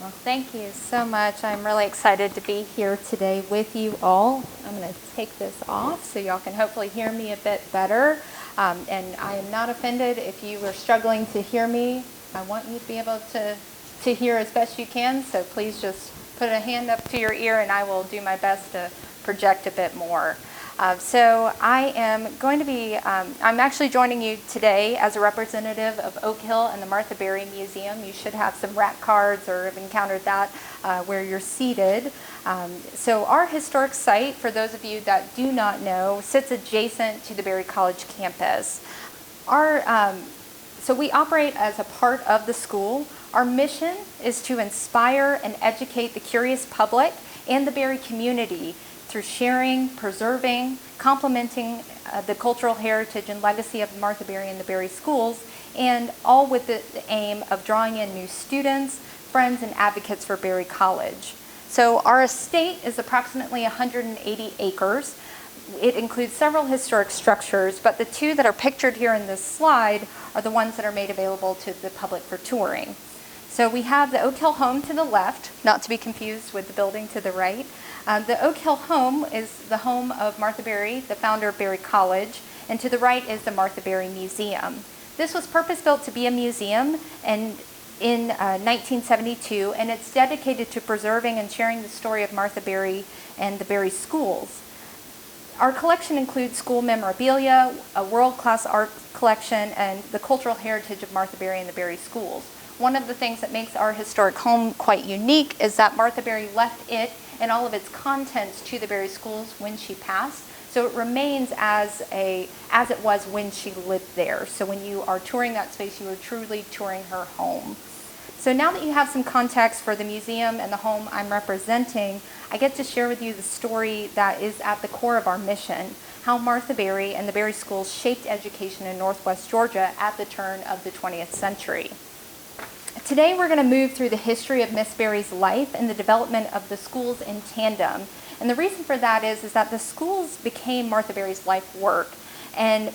Well, thank you so much. I'm really excited to be here today with you all. I'm going to take this off so y'all can hopefully hear me a bit better. And I am not offended if you were struggling to hear me. I want you to be able to hear as best you can, so please just put a hand up to your ear and I will do my best to project a bit more. So I am going to be, I'm actually joining you today as a representative of Oak Hill and the Martha Berry Museum. You should have some rack cards or have encountered that where you're seated. So our historic site, for those of you that do not know, sits adjacent to the Berry College campus. So we operate as a part of the school. Our mission is to inspire and educate the curious public and the Berry community through sharing, preserving, complementing the cultural heritage and legacy of Martha Berry and the Berry schools, and all with the aim of drawing in new students, friends, and advocates for Berry College. So our estate is approximately 180 acres. It includes several historic structures, but the two that are pictured here in this slide are the ones that are made available to the public for touring. So we have the Oak Hill home to the left, not to be confused with the building to the right. The Oak Hill home is the home of Martha Berry, the founder of Berry College, and to the right is the Martha Berry Museum. This was purpose-built to be a museum and in 1972, and it's dedicated to preserving and sharing the story of Martha Berry and the Berry schools. Our collection includes school memorabilia, a world-class art collection, and the cultural heritage of Martha Berry and the Berry schools. One of the things that makes our historic home quite unique is that Martha Berry left it and all of its contents to the Berry schools when she passed. So it remains as it was when she lived there. So when you are touring that space, you are truly touring her home. So now that you have some context for the museum and the home I'm representing, I get to share with you the story that is at the core of our mission, how Martha Berry and the Berry schools shaped education in Northwest Georgia at the turn of the 20th century. Today we're going to move through the history of Miss Berry's life and the development of the schools in tandem. And the reason for that is that the schools became Martha Berry's life work. And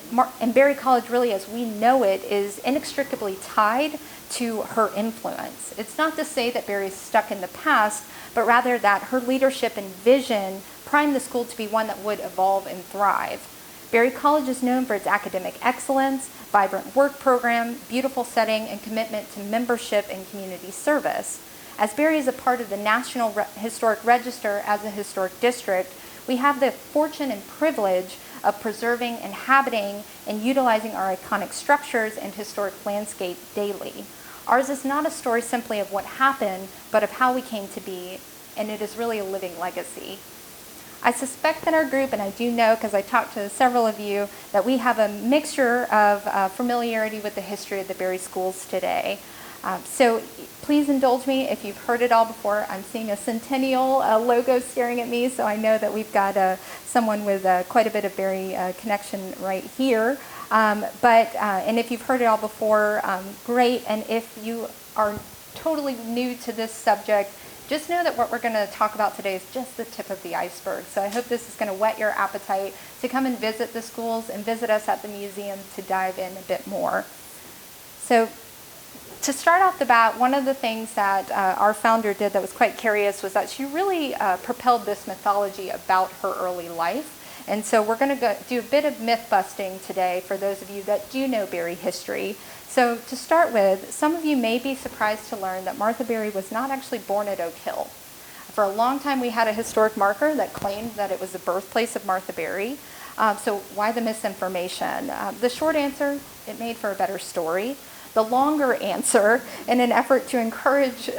Berry College, really as we know it, is inextricably tied to her influence. It's not to say that Berry is stuck in the past, but rather that her leadership and vision primed the school to be one that would evolve and thrive. Berry College is known for its academic excellence, vibrant work program, beautiful setting, and commitment to membership and community service. As Berry is a part of the National Historic Register as a historic district, we have the fortune and privilege of preserving, inhabiting, and utilizing our iconic structures and historic landscape daily. Ours is not a story simply of what happened, but of how we came to be, and it is really a living legacy. I suspect that our group, and I do know because I talked to several of you, that we have a mixture of familiarity with the history of the Berry schools today. So please indulge me if you've heard it all before. I'm seeing a Centennial logo staring at me, so I know that we've got someone with quite a bit of Berry connection right here. And if you've heard it all before, great. And if you are totally new to this subject, just know that what we're going to talk about today is just the tip of the iceberg. So I hope this is going to whet your appetite to come and visit the schools and visit us at the museum to dive in a bit more. So to start off the bat, one of the things that our founder did that was quite curious was that she really propelled this mythology about her early life. And so we're going to do a bit of myth busting today for those of you that do know Berry history. So to start with, some of you may be surprised to learn that Martha Berry was not actually born at Oak Hill. For a long time we had a historic marker that claimed that it was the birthplace of Martha Berry. So why the misinformation? The short answer, it made for a better story. The longer answer, in an effort to encourage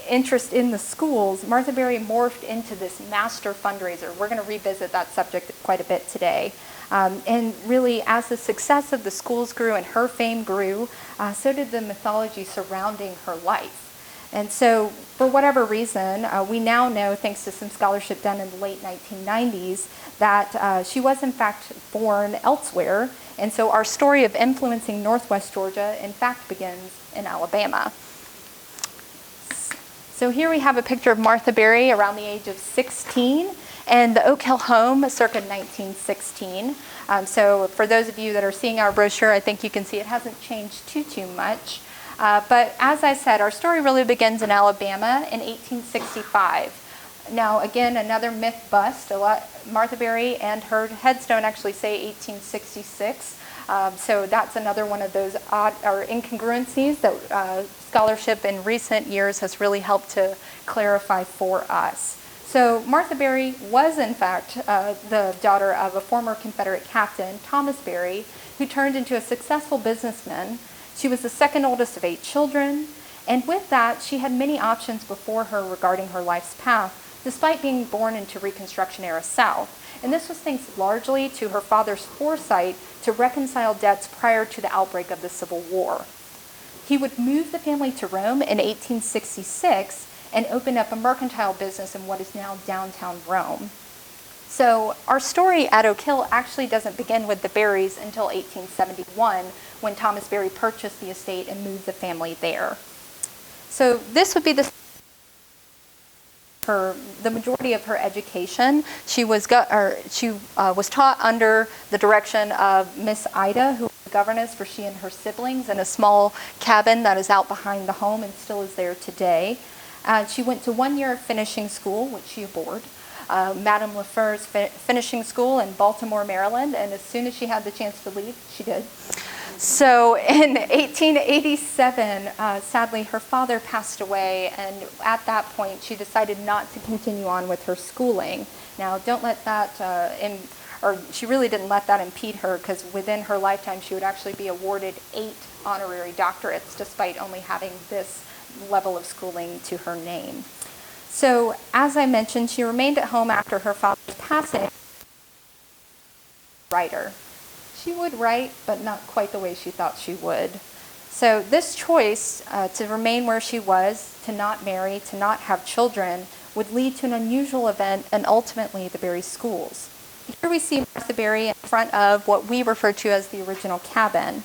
interest in the schools, Martha Berry morphed into this master fundraiser. We're going to revisit that subject quite a bit today. And really, as the success of the schools grew and her fame grew, so did the mythology surrounding her life. And so, for whatever reason, we now know, thanks to some scholarship done in the late 1990s, that she was in fact born elsewhere. And so our story of influencing Northwest Georgia, in fact, begins in Alabama. So here we have a picture of Martha Berry around the age of 16 and the Oak Hill home circa 1916. So for those of you that are seeing our brochure, I think you can see it hasn't changed too much. But as I said, our story really begins in Alabama in 1865. Now, again, another myth bust. Martha Berry and her headstone actually say 1866. So that's another one of those odd or incongruencies that scholarship in recent years has really helped to clarify for us. So Martha Berry was, in fact, the daughter of a former Confederate captain, Thomas Berry, who turned into a successful businessman. She was the second oldest of 8 children, and with that, she had many options before her regarding her life's path, despite being born into Reconstruction-era South. And this was thanks largely to her father's foresight to reconcile debts prior to the outbreak of the Civil War. He would move the family to Rome in 1866 and open up a mercantile business in what is now downtown Rome. So our story at Oak Hill actually doesn't begin with the Berrys until 1871, when Thomas Berry purchased the estate and moved the family there. So this would be the majority of her education. She was taught under the direction of Miss Ida, who was the governess for she and her siblings in a small cabin that is out behind the home and still is there today. She went to 1 year of finishing school, which she abhorred, Madame Lefeur's finishing school in Baltimore, Maryland, and as soon as she had the chance to leave, she did. So in 1887, sadly, her father passed away, and at that point, she decided not to continue on with her schooling. Now, don't let that, she really didn't let that impede her, because within her lifetime, she would actually be awarded 8 honorary doctorates, despite only having this level of schooling to her name. So, as I mentioned, she remained at home after her father's passing. Writer. She would write, but not quite the way she thought she would. So this choice to remain where she was, to not marry, to not have children, would lead to an unusual event and ultimately the Berry schools. Here we see Martha Berry in front of what we refer to as the original cabin.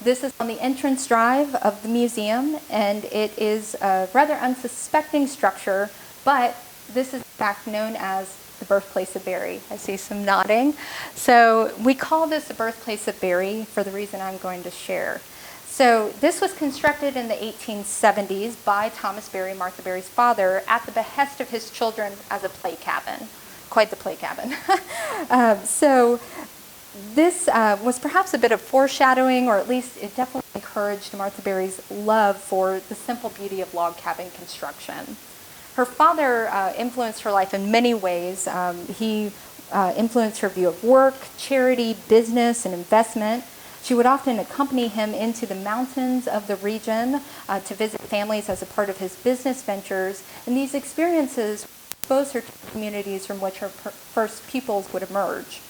This is on the entrance drive of the museum, and it is a rather unsuspecting structure, but this is in fact known as the birthplace of Berry. I see some nodding. So we call this the birthplace of Berry for the reason I'm going to share. So this was constructed in the 1870s by Thomas Berry, Martha Berry's father, at the behest of his children as a play cabin. Quite the play cabin. So this was perhaps a bit of foreshadowing, or at least it definitely encouraged Martha Berry's love for the simple beauty of log cabin construction. Her father influenced her life in many ways. He influenced her view of work, charity, business, and investment. She would often accompany him into the mountains of the region to visit families as a part of his business ventures, and these experiences exposed her to communities from which her first pupils would emerge.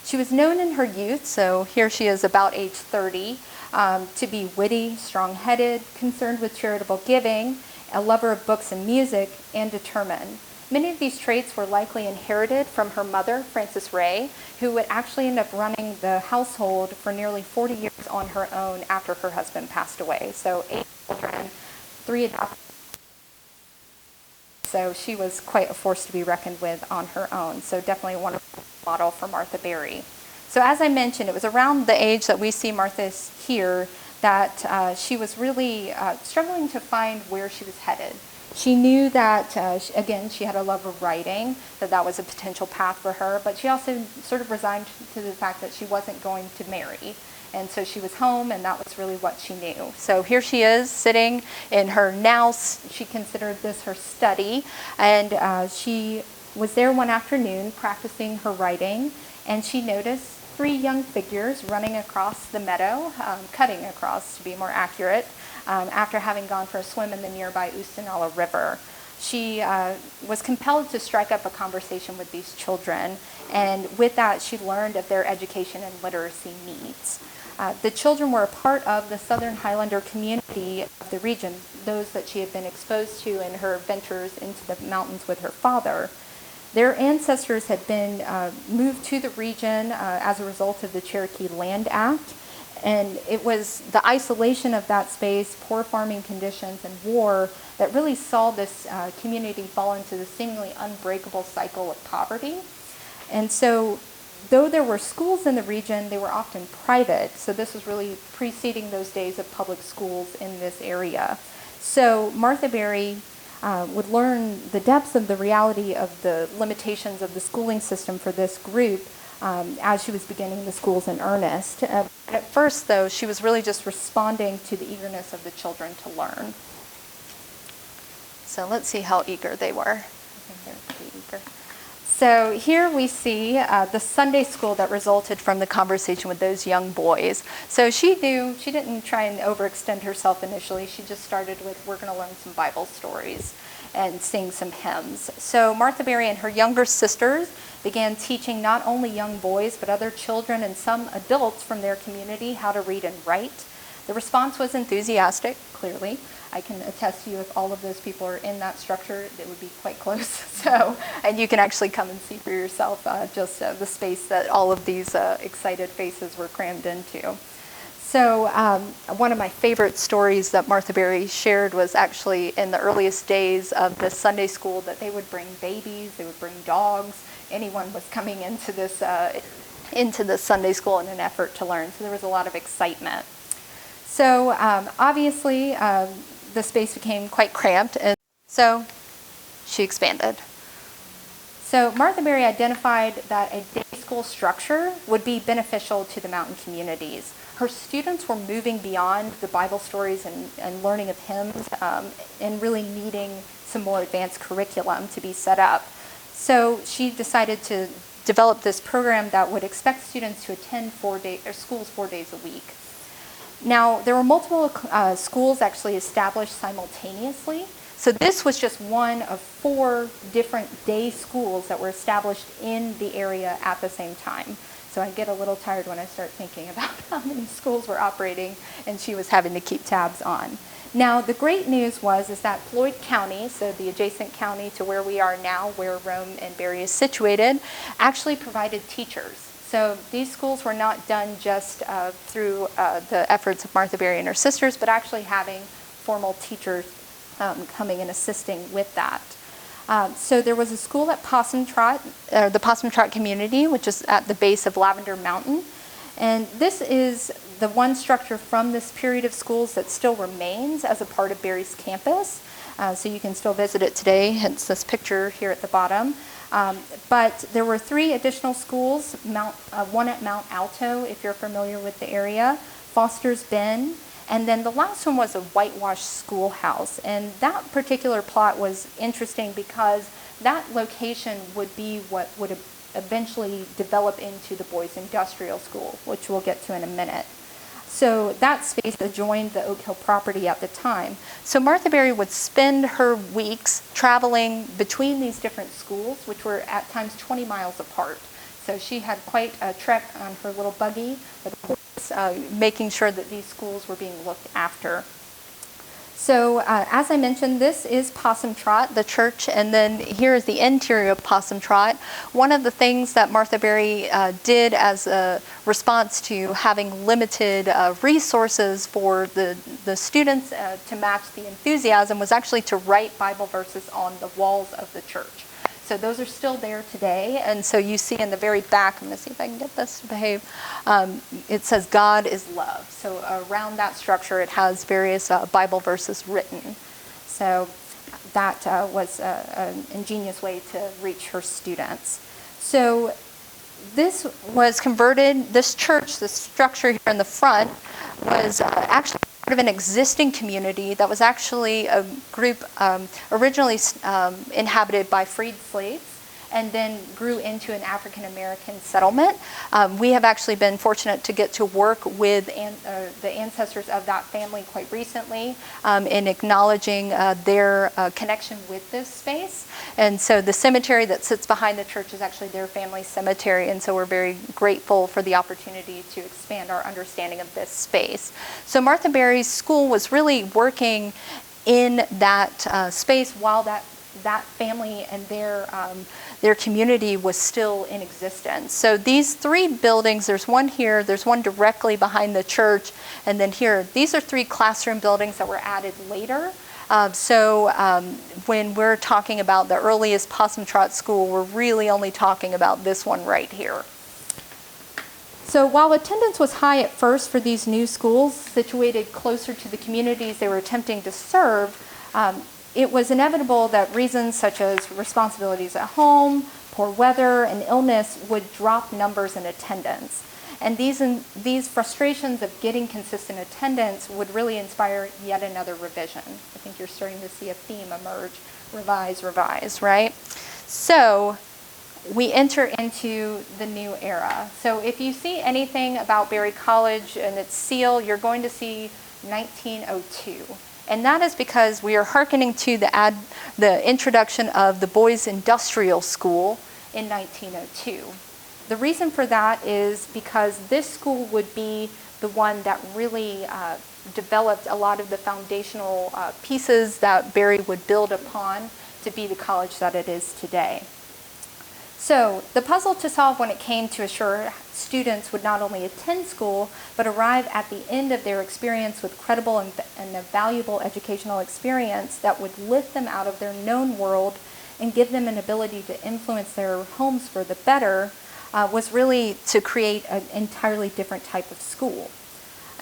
She was known in her youth, so here she is about age 30, to be witty, strong-headed, concerned with charitable giving, a lover of books and music, and determined. Many of these traits were likely inherited from her mother, Frances Ray, who would actually end up running the household for nearly 40 years on her own after her husband passed away. So 8 children, 3 adopted. So she was quite a force to be reckoned with on her own. So definitely a wonderful model for Martha Berry. So as I mentioned, it was around the age that we see Martha here that she was really struggling to find where she was headed. She knew that, again, she had a love of writing, that was a potential path for her, but she also sort of resigned to the fact that she wasn't going to marry. And so she was home, and that was really what she knew. So here she is sitting in her now, she considered this her study, and she was there one afternoon practicing her writing, and she noticed 3 young figures running across the meadow, cutting across to be more accurate, after having gone for a swim in the nearby Oostenaula River. She was compelled to strike up a conversation with these children, and with that she learned of their education and literacy needs. The children were a part of the Southern Highlander community of the region, those that she had been exposed to in her ventures into the mountains with her father. Their ancestors had been moved to the region as a result of the Cherokee Land Act, and it was the isolation of that space, poor farming conditions, and war that really saw this community fall into the seemingly unbreakable cycle of poverty. And so though there were schools in the region, they were often private. So this was really preceding those days of public schools in this area. So Martha Berry would learn the depths of the reality of the limitations of the schooling system for this group as she was beginning the schools in earnest. At first, though, she was really just responding to the eagerness of the children to learn. So let's see how eager they were. I think they're pretty eager. So here we see the Sunday school that resulted from the conversation with those young boys. So she didn't try and overextend herself initially. She just started with, we're going to learn some Bible stories and sing some hymns. So Martha Berry and her younger sisters began teaching not only young boys, but other children and some adults from their community how to read and write. The response was enthusiastic, clearly. I can attest to you, if all of those people are in that structure, it would be quite close. So, and you can actually come and see for yourself the space that all of these excited faces were crammed into. So one of my favorite stories that Martha Berry shared was actually in the earliest days of the Sunday school, that they would bring babies, they would bring dogs. Anyone was coming into this Sunday school in an effort to learn. So there was a lot of excitement. So obviously, the space became quite cramped, and so she expanded. So Martha Berry identified that a day school structure would be beneficial to the mountain communities. Her students were moving beyond the Bible stories and learning of hymns and really needing some more advanced curriculum to be set up. So she decided to develop this program that would expect students to attend schools 4 days a week. Now, there were multiple schools actually established simultaneously. So this was just one of 4 different day schools that were established in the area at the same time. So I get a little tired when I start thinking about how many schools were operating and she was having to keep tabs on. Now, the great news is that Floyd County, so the adjacent county to where we are now, where Rome and Berry is situated, actually provided teachers. So these schools were not done just through the efforts of Martha Berry and her sisters, but actually having formal teachers coming and assisting with that. So there was a school at Possum Trot, the Possum Trot community, which is at the base of Lavender Mountain. And this is the one structure from this period of schools that still remains as a part of Berry's campus. So you can still visit it today, hence this picture here at the bottom. But there were 3 additional schools, one at Mount Alto, if you're familiar with the area, Foster's Bend, and then the last one was a whitewashed schoolhouse. And that particular plot was interesting because that location would be what would eventually develop into the Boys Industrial School, which we'll get to in a minute. So that space adjoined the Oak Hill property at the time. So Martha Berry would spend her weeks traveling between these different schools, which were at times 20 miles apart. So she had quite a trek on her little buggy, but of course, making sure that these schools were being looked after. So as I mentioned, this is Possum Trot, the church, and then here is the interior of Possum Trot. One of the things that Martha Berry did as a response to having limited resources for the students to match the enthusiasm was actually to write Bible verses on the walls of the church. So those are still there today, and so you see in the very back, I'm going to see if I can get this to behave, it says God is love. So around that structure it has various Bible verses written. So that was an ingenious way to reach her students. So this was converted, this church, this structure here in the front was actually part of an existing community that was actually a group originally inhabited by freed slaves and then grew into an African American settlement. We have actually been fortunate to get to work with the ancestors of that family quite recently in acknowledging their connection with this space. And so the cemetery that sits behind the church is actually their family cemetery, and so we're very grateful for the opportunity to expand our understanding of this space. So Martha Berry's school was really working in that space while that family and their community was still in existence. So these 3 buildings, there's one here, there's one directly behind the church, and then here, these are 3 classroom buildings that were added later. When we're talking about the earliest Possum Trot School, we're really only talking about this one right here. So while attendance was high at first for these new schools situated closer to the communities they were attempting to serve, it was inevitable that reasons such as responsibilities at home, poor weather, and illness would drop numbers in attendance. And these frustrations of getting consistent attendance would really inspire yet another revision. I think you're starting to see a theme emerge: revise, revise, right? So we enter into the new era. So if you see anything about Berry College and its seal, you're going to see 1902. And that is because we are hearkening to the introduction of the Boys Industrial School in 1902. The reason for that is because this school would be the one that really developed a lot of the foundational pieces that Berry would build upon to be the college that it is today. So the puzzle to solve when it came to assure students would not only attend school, but arrive at the end of their experience with credible and a valuable educational experience that would lift them out of their known world and give them an ability to influence their homes for the better, was really to create an entirely different type of school.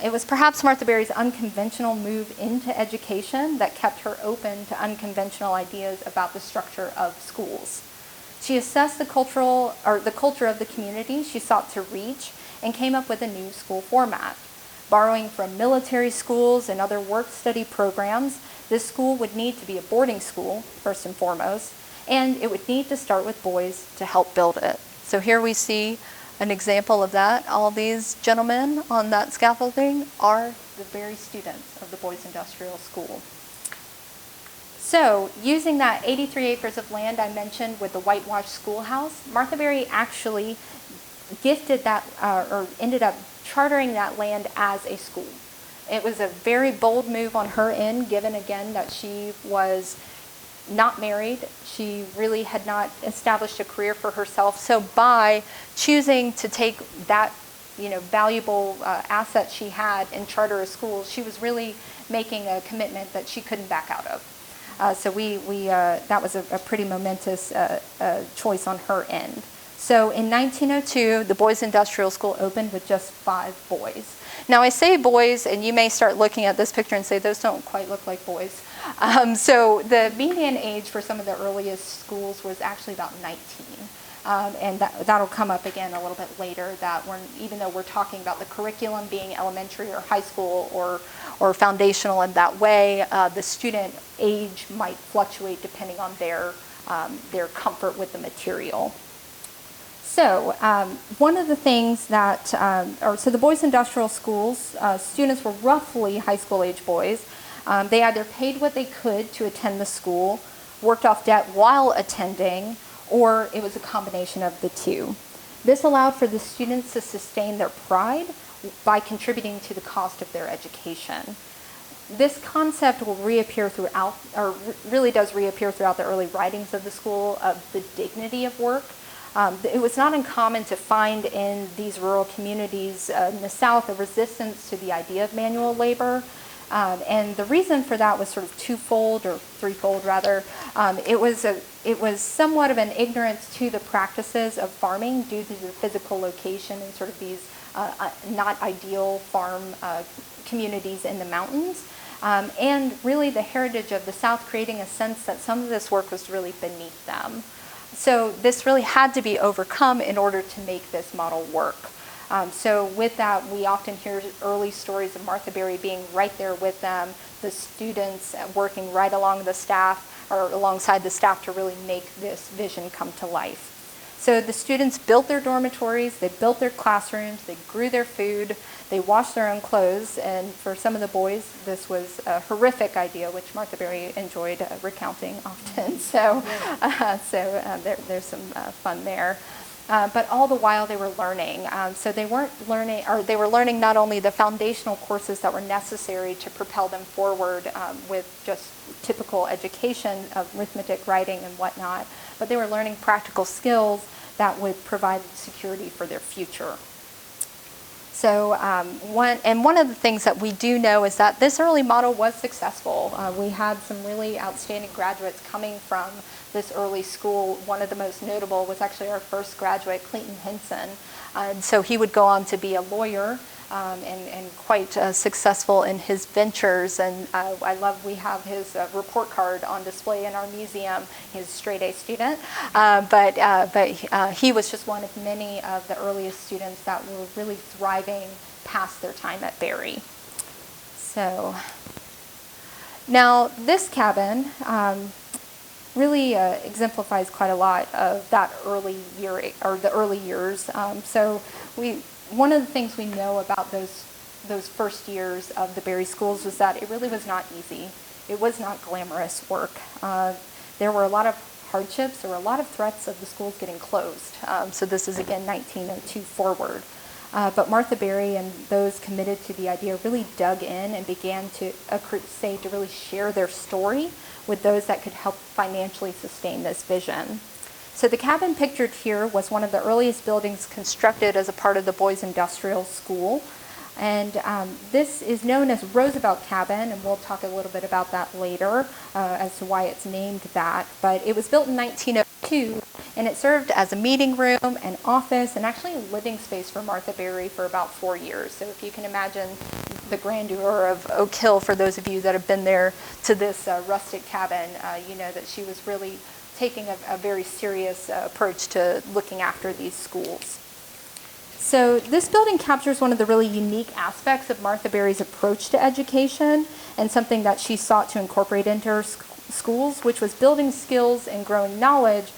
It was perhaps Martha Berry's unconventional move into education that kept her open to unconventional ideas about the structure of schools. She assessed the culture of the community she sought to reach and came up with a new school format. Borrowing from military schools and other work-study programs, this school would need to be a boarding school, first and foremost, and it would need to start with boys to help build it. So here we see an example of that. All these gentlemen on that scaffolding are the Berry students of the Boys Industrial School. So, using that 83 acres of land I mentioned with the whitewashed schoolhouse, Martha Berry actually gifted that, or ended up chartering that land as a school. It was a very bold move on her end, given again that she was not married. She really had not established a career for herself. So by choosing to take that, valuable asset she had and charter a school, she was really making a commitment that she couldn't back out of. So that was a pretty momentous choice on her end. So in 1902, the Boys Industrial School opened with just 5 boys. Now I say boys, and you may start looking at this picture and say, those don't quite look like boys. So the median age for some of the earliest schools was actually about 19. And that'll come up again a little bit later, that even though we're talking about the curriculum being elementary or high school or foundational in that way, the student age might fluctuate depending on their comfort with the material. So one of the things that, so the Boys Industrial Schools, students were roughly high school age boys. They either paid what they could to attend the school, worked off debt while attending, or it was a combination of the two. This allowed for the students to sustain their pride by contributing to the cost of their education. This concept will reappear throughout, or really does reappear throughout the early writings of the school, of the dignity of work. It was not uncommon to find in these rural communities in the South a resistance to the idea of manual labor. And the reason for that was sort of twofold, or threefold rather. It was somewhat of an ignorance to the practices of farming due to the physical location and sort of these not ideal farm communities in the mountains. And really the heritage of the South creating a sense that some of this work was really beneath them. So this really had to be overcome in order to make this model work. So with that, we often hear early stories of Martha Berry being right there with them, the students working right along the staff, or alongside the staff, to really make this vision come to life. So the students built their dormitories, they built their classrooms, they grew their food, they washed their own clothes, and for some of the boys, this was a horrific idea, which Martha Berry enjoyed recounting often. So there's some fun there. But all the while they were learning. So they were learning not only the foundational courses that were necessary to propel them forward with just typical education of arithmetic, writing, and whatnot, but they were learning practical skills that would provide security for their future. So one of the things that we do know is that this early model was successful. We had some really outstanding graduates coming from this early school. One of the most notable was actually our first graduate, Clayton Henson. So he would go on to be a lawyer and quite successful in his ventures. And I love we have his report card on display in our museum. He's a straight A student, but he was just one of many of the earliest students that were really thriving past their time at Berry. So now this cabin really exemplifies quite a lot of that early year or the early years. One of the things we know about those first years of the Berry schools was that it really was not easy. It was not glamorous work. There were a lot of hardships. There were a lot of threats of the schools getting closed. So this is again 1902 forward. But Martha Berry and those committed to the idea really dug in and began a crusade to really share their story with those that could help financially sustain this vision. So the cabin pictured here was one of the earliest buildings constructed as a part of the Boys Industrial School. And this is known as Roosevelt Cabin, and we'll talk a little bit about that later as to why it's named that. But it was built in 1902, and it served as a meeting room, an office, and actually a living space for Martha Berry for about 4 years. So if you can imagine the grandeur of Oak Hill, for those of you that have been there to this rustic cabin, you know that she was really taking a very serious approach to looking after these schools. So this building captures one of the really unique aspects of Martha Berry's approach to education and something that she sought to incorporate into her schools, which was building skills and growing knowledge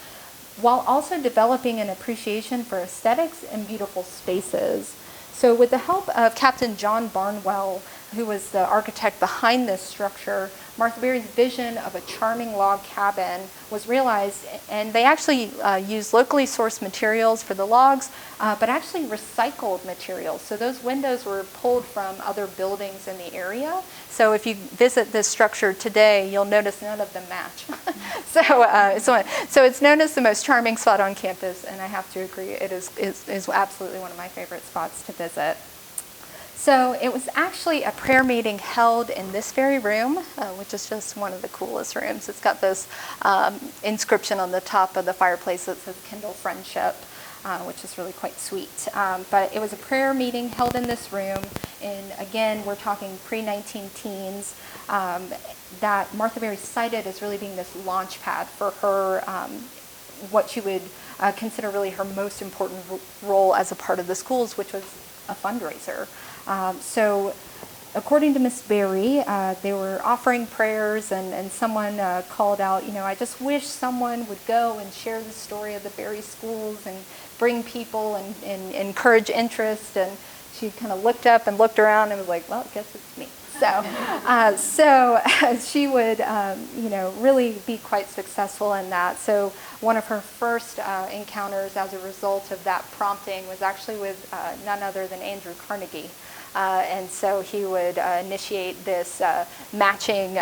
while also developing an appreciation for aesthetics and beautiful spaces. So with the help of Captain John Barnwell, who was the architect behind this structure, Martha Berry's vision of a charming log cabin was realized, and they actually used locally sourced materials for the logs, but actually recycled materials. So those windows were pulled from other buildings in the area. So if you visit this structure today, you'll notice none of them match. So it's known as the most charming spot on campus, and I have to agree, it is absolutely one of my favorite spots to visit. So it was actually a prayer meeting held in this very room, which is just one of the coolest rooms. It's got this inscription on the top of the fireplace that says "Kindle Friendship," which is really quite sweet. But it was a prayer meeting held in this room, and again, we're talking pre-19 teens, that Martha Berry cited as really being this launch pad for her, what she would consider really her most important role as a part of the schools, which was a fundraiser. So according to Miss Berry, they were offering prayers, and someone called out, I just wish someone would go and share the story of the Berry schools and bring people and encourage interest. And she kind of looked up and looked around and was like, well, I guess it's me. So she would, really be quite successful in that. So one of her first encounters as a result of that prompting was actually with none other than Andrew Carnegie. And so he would initiate this matching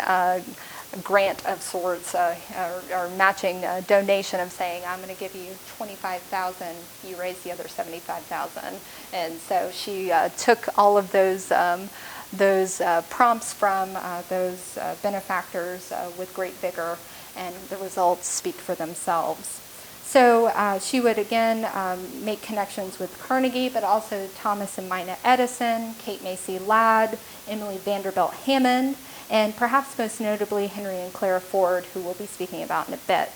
grant of sorts, or matching donation of saying, I'm going to give you $25,000, you raise the other $75,000. And so she took all of those prompts from those benefactors with great vigor, and the results speak for themselves. So she would again make connections with Carnegie, but also Thomas and Mina Edison, Kate Macy Ladd, Emily Vanderbilt Hammond, and perhaps most notably Henry and Clara Ford, who we'll be speaking about in a bit.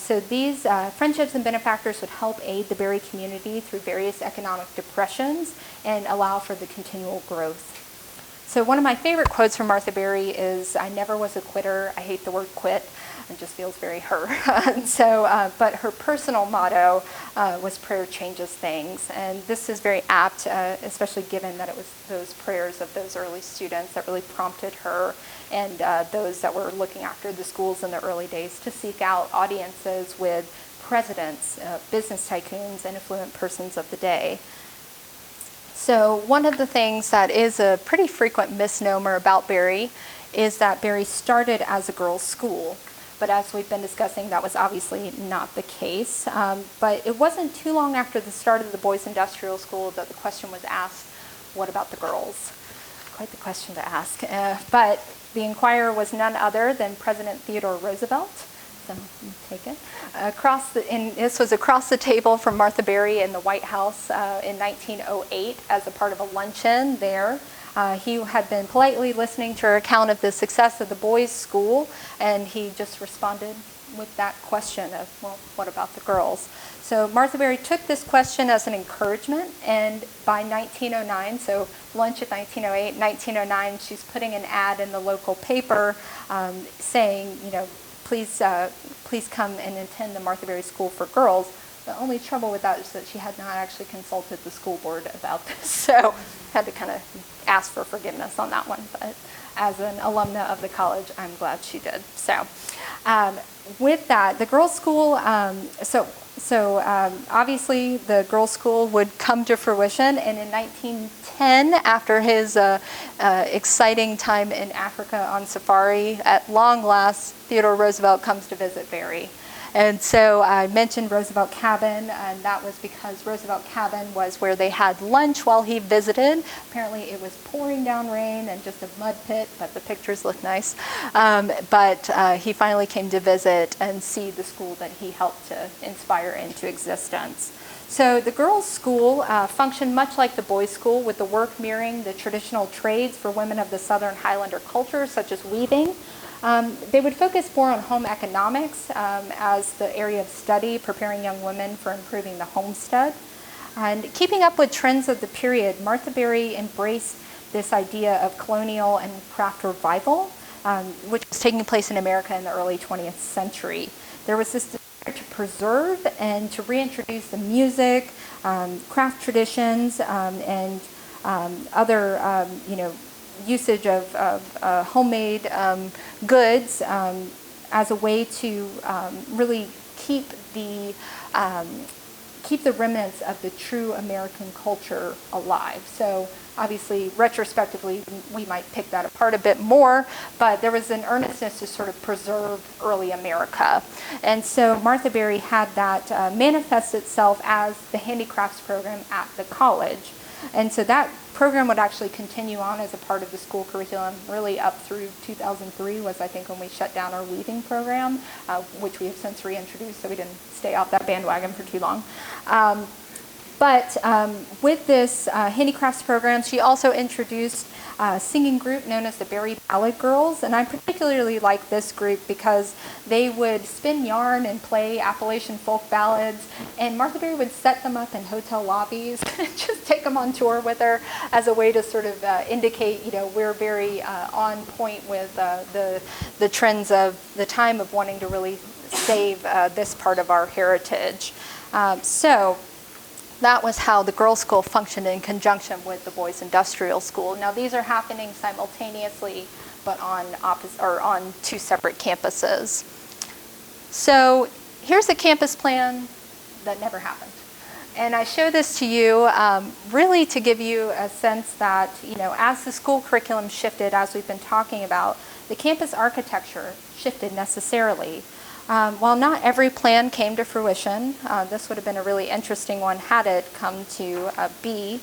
So these friendships and benefactors would help aid the Berry community through various economic depressions and allow for the continual growth. So one of my favorite quotes from Martha Berry is, "I never was a quitter. I hate the word quit." It just feels very her. But her personal motto was "Prayer changes things," and this is very apt, especially given that it was those prayers of those early students that really prompted her and those that were looking after the schools in the early days to seek out audiences with presidents, business tycoons, and affluent persons of the day. So one of the things that is a pretty frequent misnomer about Berry is that Berry started as a girls' school. But as we've been discussing, that was obviously not the case. But it wasn't too long after the start of the Boys Industrial School that the question was asked what about the girls? Quite the question to ask. But the inquirer was none other than President Theodore Roosevelt. So take it. And this was across the table from Martha Berry in the White House in 1908 as a part of a luncheon there. He had been politely listening to her account of the success of the boys' school, and he just responded with that question of, well, what about the girls? So Martha Berry took this question as an encouragement, and by 1909, so lunch at 1908, 1909, she's putting an ad in the local paper saying, please come and attend the Martha Berry School for Girls. The only trouble with that is that she had not actually consulted the school board about this, so had to kind of ask for forgiveness on that one. But as an alumna of the college, I'm glad she did. So with that, the girls' school, obviously the girls' school would come to fruition, and in 1910, after his exciting time in Africa on safari, at long last, Theodore Roosevelt comes to visit Berry. And so I mentioned Roosevelt Cabin, and that was because Roosevelt Cabin was where they had lunch while he visited. Apparently it was pouring down rain and just a mud pit, but the pictures look nice. But he finally came to visit and see the school that he helped to inspire into existence. So the girls' school functioned much like the boys' school, with the work mirroring the traditional trades for women of the Southern Highlander culture, such as weaving. They would focus more on home economics as the area of study, preparing young women for improving the homestead. And keeping up with trends of the period, Martha Berry embraced this idea of colonial and craft revival, which was taking place in America in the early 20th century. There was this desire to preserve and to reintroduce the music, craft traditions, and other, usage of homemade goods as a way to really keep the remnants of the true American culture alive. So obviously, retrospectively, we might pick that apart a bit more, but there was an earnestness to sort of preserve early America. And so Martha Berry had that manifest itself as the handicrafts program at the college. And so that program would actually continue on as a part of the school curriculum really up through 2003 was, I think, when we shut down our weaving program, which we have since reintroduced, so we didn't stay off that bandwagon for too long. But with this handicrafts program, she also introduced a singing group known as the Berry Ballad Girls. And I particularly like this group because they would spin yarn and play Appalachian folk ballads. And Martha Berry would set them up in hotel lobbies and just take them on tour with her as a way to sort of indicate, we're very on point with the trends of the time of wanting to really save this part of our heritage. So that was how the girls' school functioned in conjunction with the boys' industrial school. Now these are happening simultaneously, but on two separate campuses. So here's a campus plan that never happened. And I show this to you really to give you a sense that, as the school curriculum shifted, as we've been talking about, the campus architecture shifted necessarily. While not every plan came to fruition, this would have been a really interesting one had it come to be.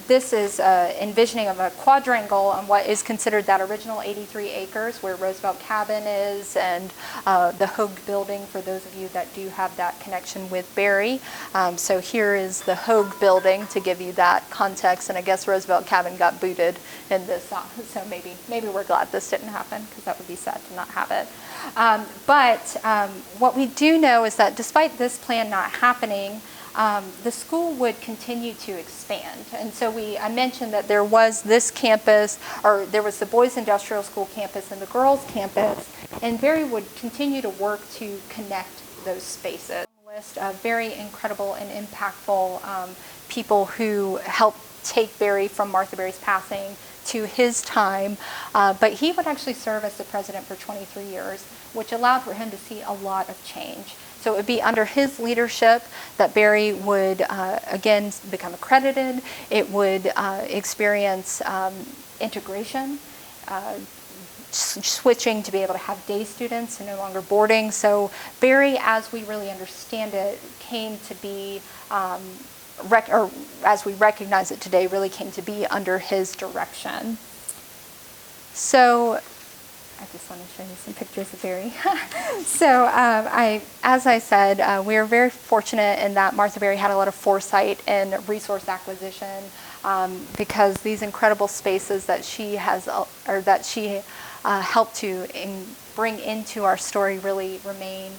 This is envisioning of a quadrangle on what is considered that original 83 acres where Roosevelt Cabin is, and the Hogue Building, for those of you that do have that connection with Berry. So here is the Hogue Building to give you that context, and I guess Roosevelt Cabin got booted in this, so maybe we're glad this didn't happen, because that would be sad to not have it. But what we do know is that despite this plan not happening, the school would continue to expand. And so I mentioned that there was this campus, or there was the Boys Industrial School campus and the girls campus, and Berry would continue to work to connect those spaces. List of very incredible and impactful people who helped take Berry from Martha Berry's passing to his time, but he would actually serve as the president for 23 years, which allowed for him to see a lot of change. So it would be under his leadership that Berry would, again, become accredited. It would experience integration, switching to be able to have day students and no longer boarding. So Berry, as we really understand it, came to be or as we recognize it today, really came to be under his direction. So I just want to show you some pictures of Barry. So as I said, we are very fortunate in that Martha Berry had a lot of foresight in resource acquisition, because these incredible spaces that she has, or that she helped to bring into our story, really remain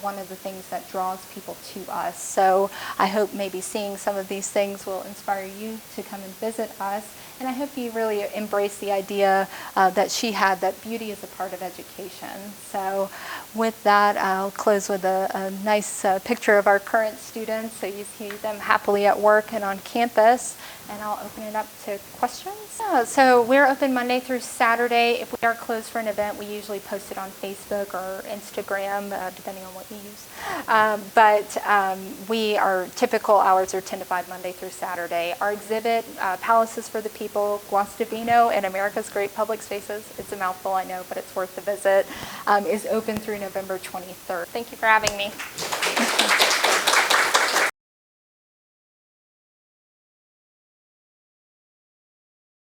one of the things that draws people to us. So I hope maybe seeing some of these things will inspire you to come and visit us. And I hope you really embrace the idea that she had, that beauty is a part of education. So with that, I'll close with a nice picture of our current students. So you see them happily at work and on campus. And I'll open it up to questions. So we're open Monday through Saturday. If we are closed for an event, we usually post it on Facebook or Instagram, depending on what you use. But our typical hours are 10 to 5 Monday through Saturday. Our exhibit, Palaces for the People, Guastavino and America's Great Public Spaces, it's a mouthful, I know, but it's worth the visit, is open through November 23rd. Thank you for having me.